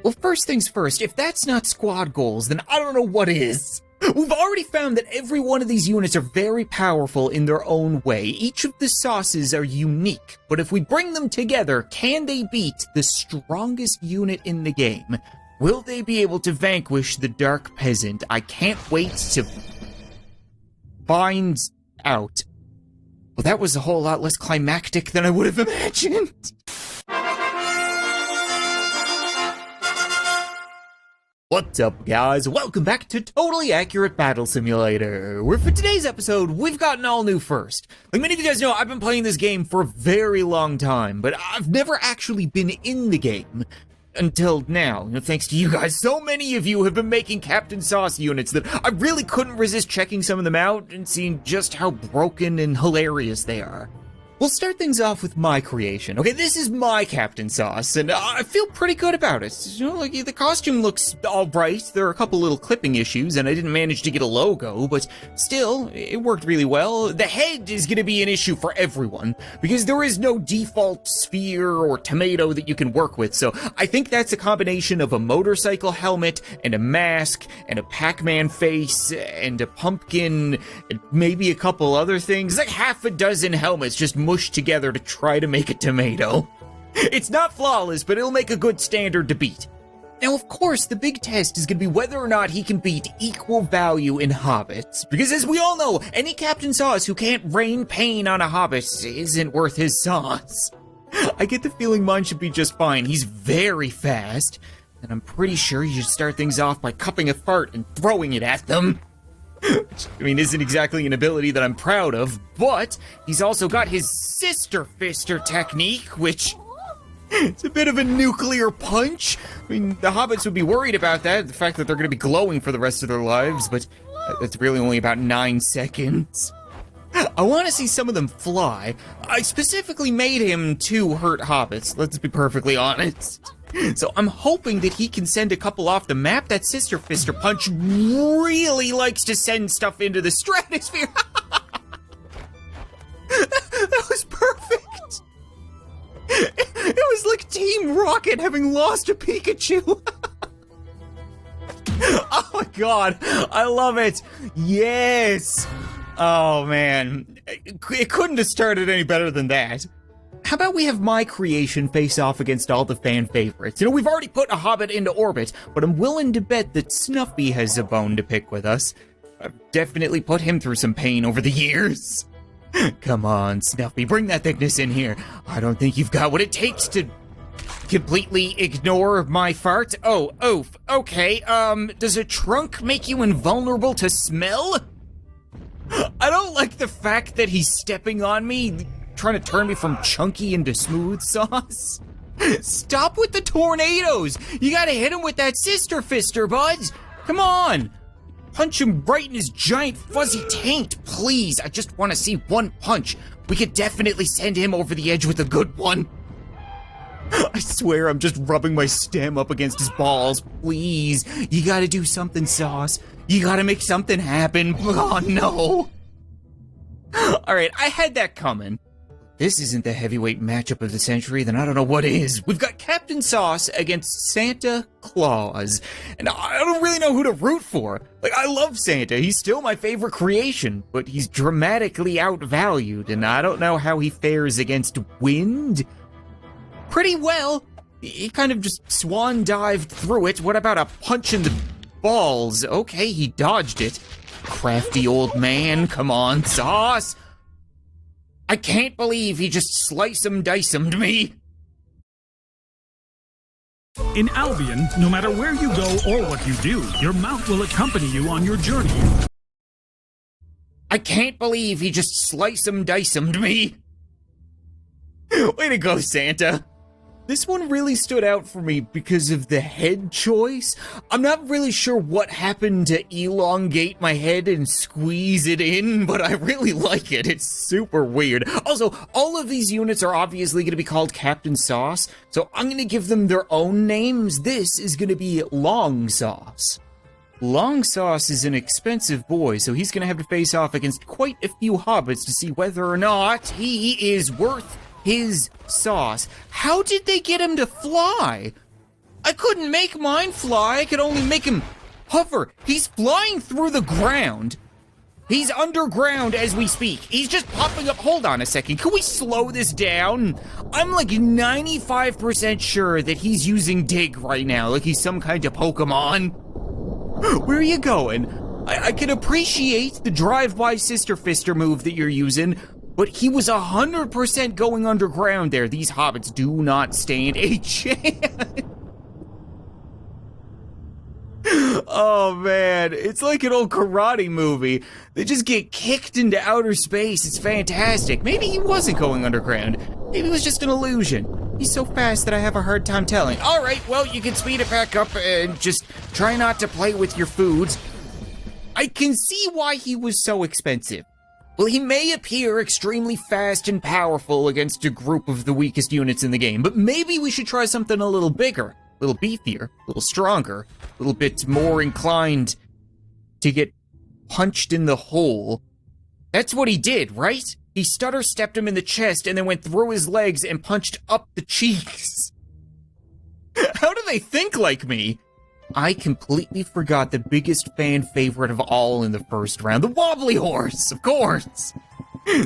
Well, first things first, if that's not squad goals, then I don't know what is. We've already found that every one of these units are very powerful in their own way. Each of the sauces are unique, but if we bring them together, can they beat the strongest unit in the game? Will they be able to vanquish the Dark Peasant? I can't wait to find out. Well, that was a whole lot less climactic than I would have imagined. What's up, guys? Welcome back to Totally Accurate Battle Simulator, where for today's episode, we've got an all-new first. Like many of you guys know, I've been playing this game for a very long time, but I've never actually been in the game until now. Thanks to you guys, so many of you have been making Captainsauce units that I really couldn't resist checking some of them out and seeing just how broken and hilarious they are. We'll start things off with my creation. Okay, this is my Captainsauce, and I feel pretty good about it. You know, like, the costume looks alright. There are a couple little clipping issues, and I didn't manage to get a logo, but still, it worked really well. The head is gonna be an issue for everyone, because there is no default sphere or tomato that you can work with, so I think that's a combination of a motorcycle helmet, and a mask, and a Pac-Man face, and a pumpkin, and maybe a couple other things. Like half a dozen helmets just mushed together to try to make a tomato. It's not flawless, but it'll make a good standard to beat. Now, of course, the big test is going to be whether or not he can beat equal value in hobbits. Because as we all know, any Captainsauce who can't rain pain on a hobbit isn't worth his sauce. I get the feeling mine should be just fine. He's very fast, and I'm pretty sure you should start things off by cupping a fart and throwing it at them. Which, I mean, isn't exactly an ability that I'm proud of, but he's also got his Sister Fister technique, which it's a bit of a nuclear punch. I mean, the hobbits would be worried about that, the fact that they're going to be glowing for the rest of their lives, but that's really only about 9 seconds. I want to see some of them fly. I specifically made him to hurt hobbits, let's be perfectly honest. So I'm hoping that he can send a couple off the map. That Sister Fister punch really likes to send stuff into the stratosphere. That was perfect. It was like Team Rocket having lost a Pikachu. Oh my god, I love it. Yes. Oh man, it couldn't have started any better than that. How about we have my creation face off against all the fan favorites? You know, we've already put a hobbit into orbit, but I'm willing to bet that Snuffy has a bone to pick with us. I've definitely put him through some pain over the years. Come on, Snuffy, bring that thickness in here. I don't think you've got what it takes to completely ignore my fart. Oh, oof, okay, does a trunk make you invulnerable to smell? I don't like the fact that he's stepping on me, trying to turn me from chunky into smooth sauce. Stop with the tornadoes! You gotta hit him with that Sister Fister, buds! Come on! Punch him right in his giant fuzzy taint, please! I just want to see one punch. We could definitely send him over the edge with a good one. I swear I'm just rubbing my stem up against his balls. Please, you gotta do something, Sauce. You gotta make something happen. Oh no! Alright, I had that coming. This isn't the heavyweight matchup of the century, then I don't know what is. We've got Captainsauce against Santa Claus, and I don't really know who to root for. Like, I love Santa, he's still my favorite creation, but he's dramatically outvalued, and I don't know how he fares against Wind. Pretty well. He kind of just swan dived through it. What about a punch in the balls? Okay, he dodged it. Crafty old man, come on, Sauce. I can't believe he just slice-em-dice-em'd me. In Albion, no matter where you go or what you do, your mount will accompany you on your journey. I can't believe he just slice-em-dice-em'd me. Way to go, Santa. This one really stood out for me because of the head choice. I'm not really sure what happened to elongate my head and squeeze it in, but I really like it. It's super weird. Also, all of these units are obviously going to be called Captainsauce, so I'm going to give them their own names. This is going to be Long Sauce. Long Sauce is an expensive boy, so he's going to have to face off against quite a few hobbits to see whether or not he is worth his sauce. How did they get him to fly? I couldn't make mine fly, I could only make him hover. He's flying through the ground. He's underground as we speak. He's just popping up. Hold on a second. Can we slow this down? I'm like 95% sure that he's using dig right now, like he's some kind of Pokemon. Where are you going? I can appreciate the drive-by Sister Fister move that you're using, but he was 100% going underground there. These hobbits do not stand a chance. Oh man, it's like an old karate movie. They just get kicked into outer space. It's fantastic. Maybe he wasn't going underground. Maybe it was just an illusion. He's so fast that I have a hard time telling. All right, well, you can speed it back up and just try not to play with your foods. I can see why he was so expensive. Well, he may appear extremely fast and powerful against a group of the weakest units in the game, but maybe we should try something a little bigger, a little beefier, a little stronger, a little bit more inclined to get punched in the hole. That's what he did, right? He stutter-stepped him in the chest and then went through his legs and punched up the cheeks. How do they think like me? I completely forgot the biggest fan favorite of all in the first round, the wobbly horse, of course.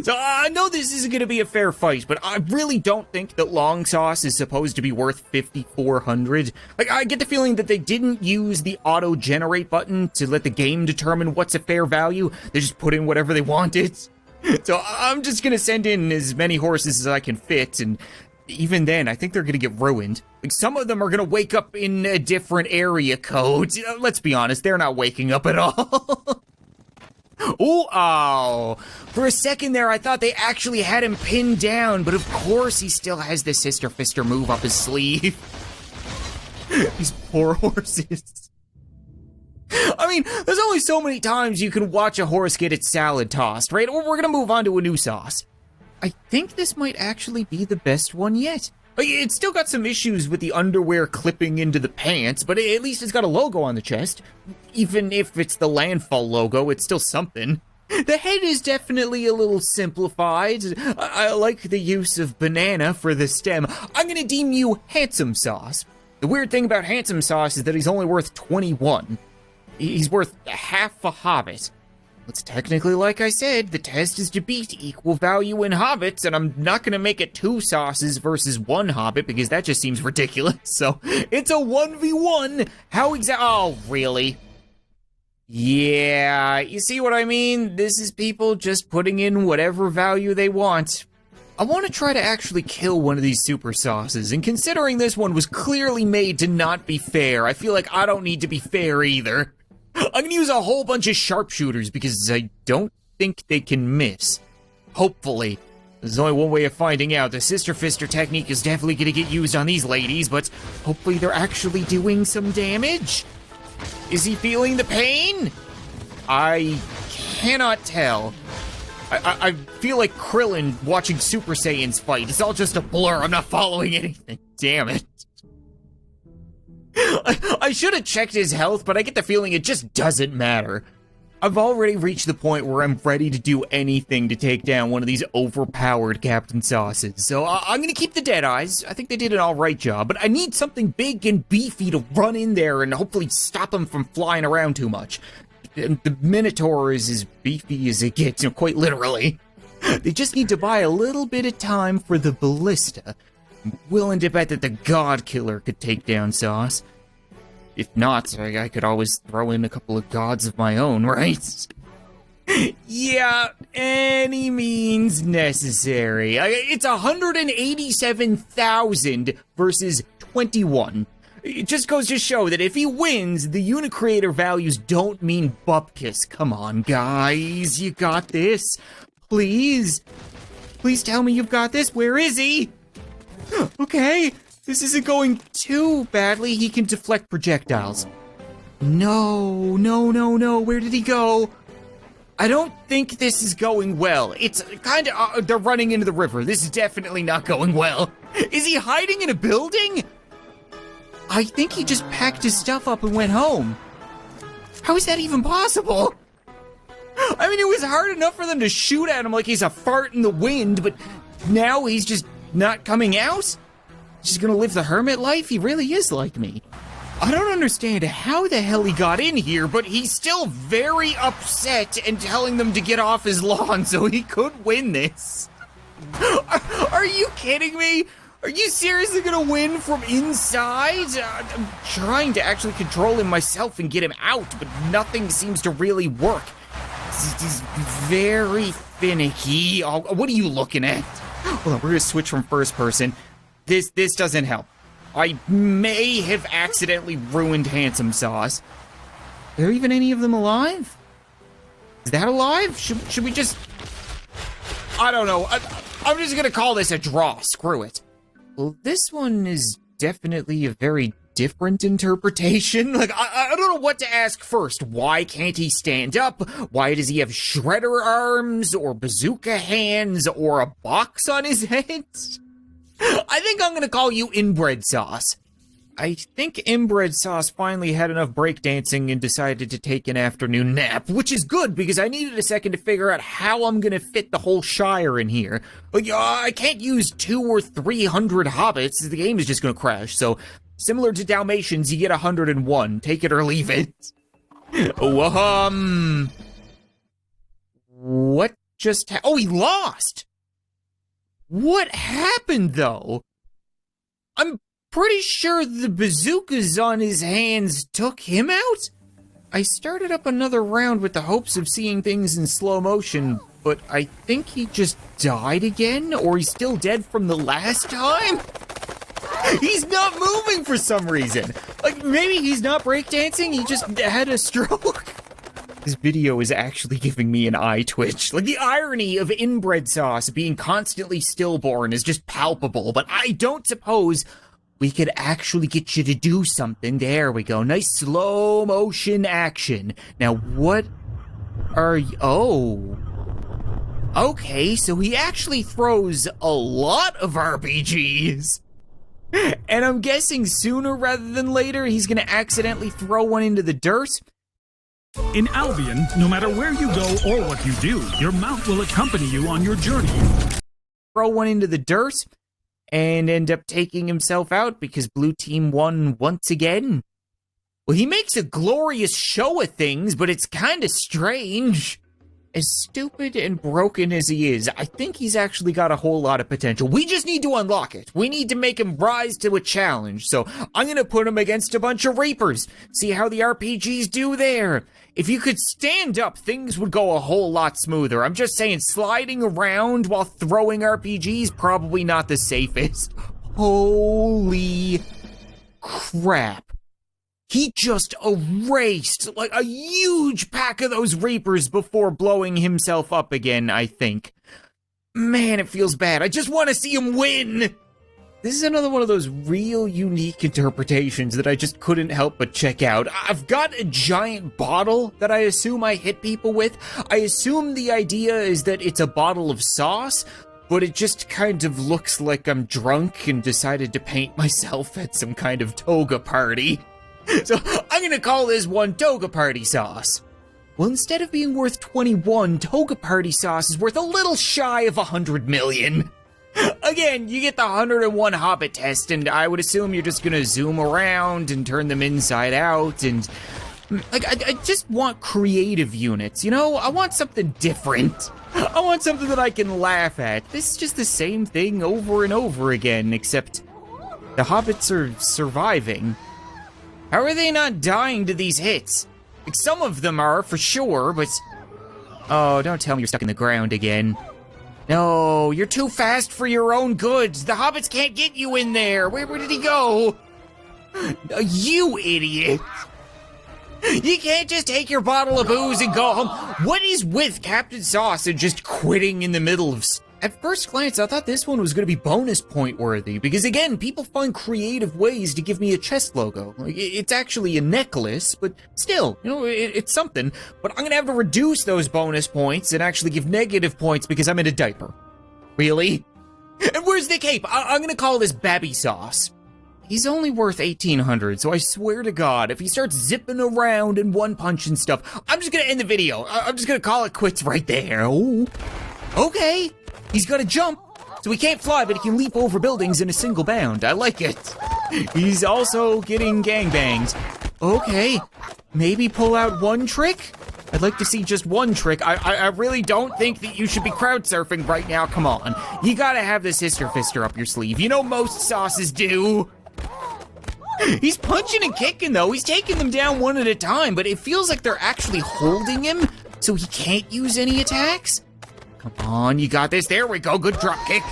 So I know this isn't going to be a fair fight, but I really don't think that long sauce is supposed to be worth 5,400. Like, I get the feeling that they didn't use the auto-generate button to let the game determine what's a fair value. They just put in whatever they wanted. So I'm just going to send in as many horses as I can fit, and even then, I think they're gonna get ruined. Like, some of them are gonna wake up in a different area code. Let's be honest, they're not waking up at all. Ooh, oh. For a second there, I thought they actually had him pinned down, but of course he still has the Sister Fister move up his sleeve. These poor horses. I mean, there's only so many times you can watch a horse get its salad tossed, right? Or we're gonna move on to a new sauce. I think this might actually be the best one yet. It's still got some issues with the underwear clipping into the pants, but at least it's got a logo on the chest. Even if it's the Landfall logo, it's still something. The head is definitely a little simplified. I like the use of banana for the stem. I'm gonna deem you Handsome Sauce. The weird thing about Handsome Sauce is that he's only worth 21. He's worth half a hobbit. It's technically, like I said, the test is to beat equal value in hobbits, and I'm not gonna make it 2 sauces versus 1 hobbit because that just seems ridiculous. So it's a 1v1. How oh, really? Yeah, you see what I mean? This is people just putting in whatever value they want. I want to try to actually kill one of these super sauces, and considering this one was clearly made to not be fair, I feel like I don't need to be fair either. I'm gonna use a whole bunch of sharpshooters because I don't think they can miss. Hopefully. There's only one way of finding out. The Sister Fister technique is definitely gonna get used on these ladies, but hopefully they're actually doing some damage. Is he feeling the pain? I cannot tell. I feel like Krillin watching Super Saiyans fight. It's all just a blur. I'm not following anything. Damn it. I should have checked his health, but I get the feeling it just doesn't matter. I've already reached the point where I'm ready to do anything to take down one of these overpowered Captainsauces. So I'm gonna keep the Deadeyes. I think they did an alright job, but I need something big and beefy to run in there and hopefully stop them from flying around too much. The Minotaur is as beefy as it gets, quite literally. They just need to buy a little bit of time for the Ballista. I'm willing to bet that the God Killer could take down Sauce. If not, I could always throw in a couple of gods of my own, right? Yeah, any means necessary. It's 187,000 versus 21. It just goes to show that if he wins, the unit creator values don't mean bupkis. Come on, guys, you got this. Please. Please tell me you've got this. Where is he? Okay, this isn't going too badly. He can deflect projectiles. No, where did he go? I don't think this is going well. It's kind of, they're running into the river. This is definitely not going well. Is he hiding in a building? I think he just packed his stuff up and went home. How is that even possible? I mean, it was hard enough for them to shoot at him like he's a fart in the wind, but now he's just not coming out? Just gonna live the hermit life? He really is like me. I don't understand how the hell he got in here, but he's still very upset and telling them to get off his lawn so he could win this. Are you kidding me? Are you seriously gonna win from inside? I'm trying to actually control him myself and get him out, but nothing seems to really work. He's very finicky. Oh, what are you looking at? Hold on, we're gonna switch from first person. This doesn't help. I may have accidentally ruined Handsome Sauce. Are there even any of them alive? Is that alive? Should we just... I don't know. I'm just gonna call this a draw. Screw it. Well, this one is definitely a very different interpretation. Like, I don't know what to ask first. Why can't he stand up? Why does he have shredder arms or bazooka hands or a box on his head? I think I'm gonna call you Inbred Sauce. I think Inbred Sauce finally had enough breakdancing and decided to take an afternoon nap, which is good because I needed a second to figure out how I'm gonna fit the whole Shire in here. Like, I can't use 200 or 300 hobbits, the game is just gonna crash, so similar to Dalmatians, you get 101, take it or leave it. What just oh, he lost! What happened, though? I'm pretty sure the bazookas on his hands took him out? I started up another round with the hopes of seeing things in slow motion, but I think he just died again, or he's still dead from the last time? He's not moving for some reason. Like, maybe he's not breakdancing, he just had a stroke. This video is actually giving me an eye twitch. Like, the irony of Inbred Sauce being constantly stillborn is just palpable, but I don't suppose we could actually get you to do something. There we go. Nice slow motion action. Now, what are you... Oh. Okay, so he actually throws a lot of RPGs. And I'm guessing sooner rather than later, he's gonna accidentally throw one into the dirt. In Albion, no matter where you go or what you do, your mount will accompany you on your journey. Throw one into the dirt and end up taking himself out because blue team won once again. Well, he makes a glorious show of things, but it's kind of strange. As stupid and broken as he is, I think he's actually got a whole lot of potential. We just need to unlock it. We need to make him rise to a challenge. So I'm going to put him against a bunch of Reapers. See how the RPGs do there. If you could stand up, things would go a whole lot smoother. I'm just saying, sliding around while throwing RPGs, probably not the safest. Holy crap. He just erased, like, a huge pack of those Reapers before blowing himself up again, I think. Man, it feels bad. I just want to see him win! This is another one of those real unique interpretations that I just couldn't help but check out. I've got a giant bottle that I assume I hit people with. I assume the idea is that it's a bottle of sauce, but it just kind of looks like I'm drunk and decided to paint myself at some kind of toga party. So I'm gonna call this one Toga Party Sauce. Well, instead of being worth 21, Toga Party Sauce is worth a little shy of 100 million. Again, you get the 101 Hobbit test, and I would assume you're just gonna zoom around and turn them inside out, and... Like, I just want creative units, you know? I want something different. I want something that I can laugh at. This is just the same thing over and over again, except the Hobbits are surviving. How are they not dying to these hits? Like, some of them are, for sure, but... Oh, don't tell me you're stuck in the ground again. No, you're too fast for your own good. The hobbits can't get you in there. Where did he go? You idiot. You can't just take your bottle of booze and go home. What is with Captainsauce and just quitting in the middle of... At first glance, I thought this one was going to be bonus point worthy, because again, people find creative ways to give me a chest logo. Like, it's actually a necklace, but still, you know, it's something. But I'm going to have to reduce those bonus points and actually give negative points because I'm in a diaper. Really? And where's the cape? I'm going to call this Babby Sauce. He's only worth 1,800, so I swear to God, if he starts zipping around and one punch and stuff, I'm just going to end the video. I'm just going to call it quits right there. Oh, okay. He's gonna jump. So he can't fly, but he can leap over buildings in a single bound. I like it. He's also getting gangbangs. Okay, maybe pull out one trick? I'd like to see just one trick. I really don't think that you should be crowd surfing right now. Come on, you gotta have the Sister Fister up your sleeve. You know most sauces do. He's punching and kicking though. He's taking them down one at a time, but it feels like they're actually holding him so he can't use any attacks. Come on, you got this. There we go, good drop kick.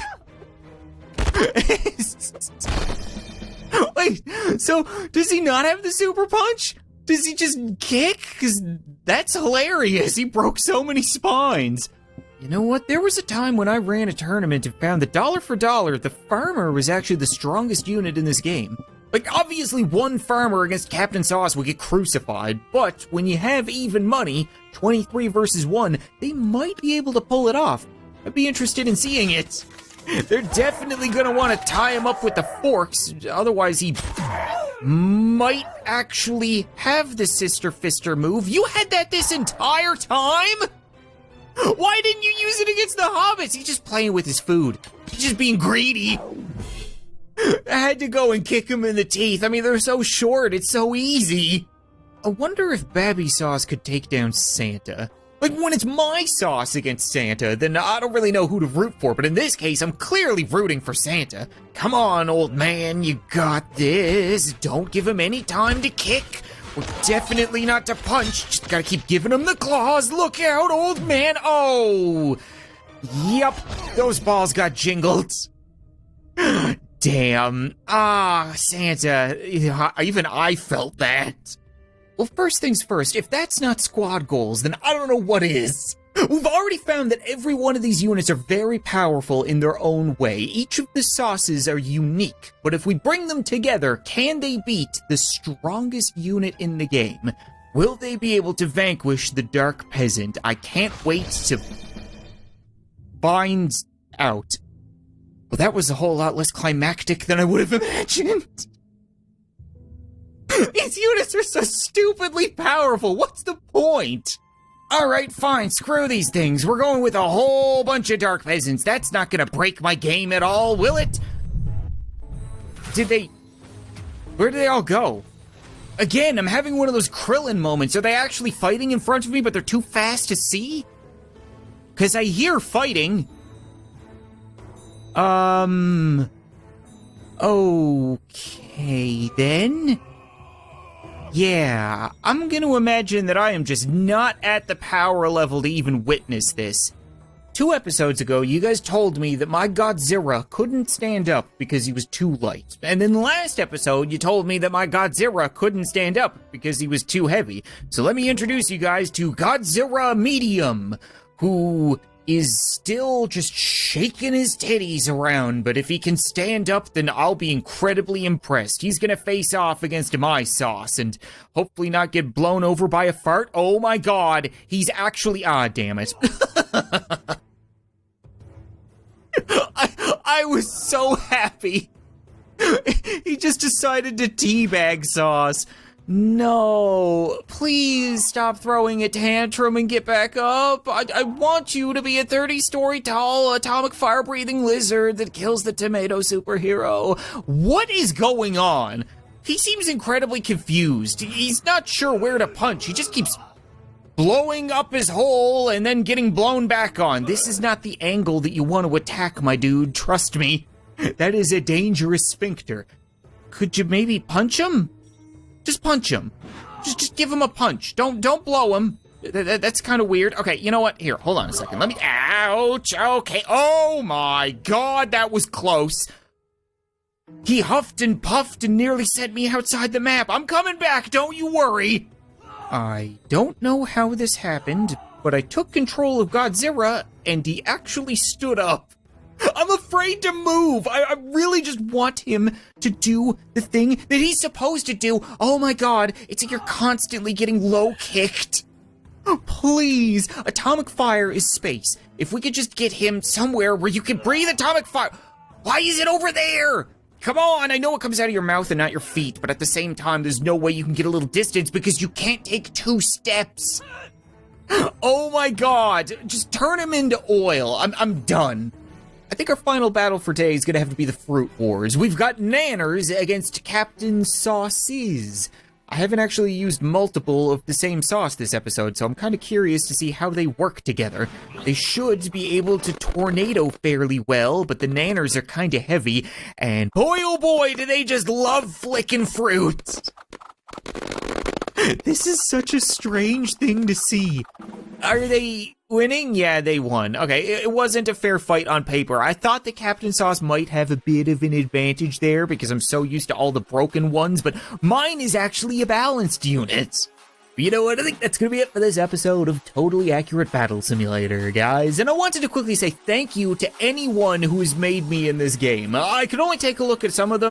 Wait, so does he not have the super punch? Does he just kick? Because that's hilarious. He broke so many spines. You know what? There was a time when I ran a tournament and found that dollar for dollar, the farmer was actually the strongest unit in this game. Like, obviously one farmer against Captainsauce would get crucified, but when you have even money, 23 versus 1, they might be able to pull it off. I'd be interested in seeing it. They're definitely gonna want to tie him up with the forks, otherwise he might actually have the Sister Fister move. You had that this entire time? Why didn't you use it against the hobbits? He's just playing with his food. He's just being greedy. I had to go and kick him in the teeth. I mean, they're so short, it's so easy. I wonder if Babby Sauce could take down Santa. Like, when it's my sauce against Santa, then I don't really know who to root for, but in this case, I'm clearly rooting for Santa. Come on, old man, you got this. Don't give him any time to kick, or definitely not to punch. Just gotta keep giving him the claws. Look out, old man. Oh, yep, those balls got jingled. Damn. Santa, even I felt that. Well, first things first, if that's not squad goals, then I don't know what is. We've already found that every one of these units are very powerful in their own way. Each of the sauces are unique, but if we bring them together, can they beat the strongest unit in the game? Will they be able to vanquish the Dark Peasant? I can't wait to find out. Well, that was a whole lot less climactic than I would have imagined. These units are so stupidly powerful. What's the point? All right, fine. Screw these things. We're going with a whole bunch of Dark Peasants. That's not gonna break my game at all, will it? Where did they all go? Again, I'm having one of those Krillin moments. Are they actually fighting in front of me, but they're too fast to see? Because I hear fighting. Okay, then. Yeah, I'm gonna imagine that I am just not at the power level to even witness this. 2 episodes ago, you guys told me that my Godzilla couldn't stand up because he was too light. And then last episode, you told me that my Godzilla couldn't stand up because he was too heavy. So let me introduce you guys to Godzilla Medium, who is still just shaking his titties around, but if he can stand up, then I'll be incredibly impressed. He's gonna face off against my sauce and hopefully not get blown over by a fart. Oh my god, he's actually, damn it. I was so happy. He just decided to teabag sauce. No, please stop throwing a tantrum and get back up. I want you to be a 30-story tall atomic fire-breathing lizard that kills the tomato superhero. What is going on? He seems incredibly confused. He's not sure where to punch. He just keeps blowing up his hole and then getting blown back on. This is not the angle that you want to attack, my dude. Trust me. That is a dangerous sphincter. Could you maybe punch him? Just punch him. Just give him a punch. Don't blow him. That's kind of weird. Okay, you know what? Here, hold on a second. Let me, ouch. Okay. Oh my god, that was close. He huffed and puffed and nearly sent me outside the map. I'm coming back, don't you worry. I don't know how this happened, but I took control of Godzilla and he actually stood up. I'm afraid to move. I really just want him to do the thing that he's supposed to do. Oh my god, it's like you're constantly getting low kicked. Please, atomic fire is space. If we could just get him somewhere where you can breathe atomic fire. Why is it over there? Come on, I know it comes out of your mouth and not your feet, but at the same time, there's no way you can get a little distance because you can't take 2 steps. Oh my god, just turn him into oil. I'm done. I think our final battle for today is going to have to be the Fruit Wars. We've got Nanners against Captainsauces. I haven't actually used multiple of the same sauce this episode, so I'm kind of curious to see how they work together. They should be able to tornado fairly well, but the Nanners are kind of heavy, and boy oh boy do they just love flicking fruit! This is such a strange thing to see. Are they winning? Yeah, they won. Okay, it wasn't a fair fight on paper. I thought the Captainsauce might have a bit of an advantage there because I'm so used to all the broken ones, but mine is actually a balanced unit. You know what, I think that's going to be it for this episode of Totally Accurate Battle Simulator, guys. And I wanted to quickly say thank you to anyone who has made me in this game. I could only take a look at some of them,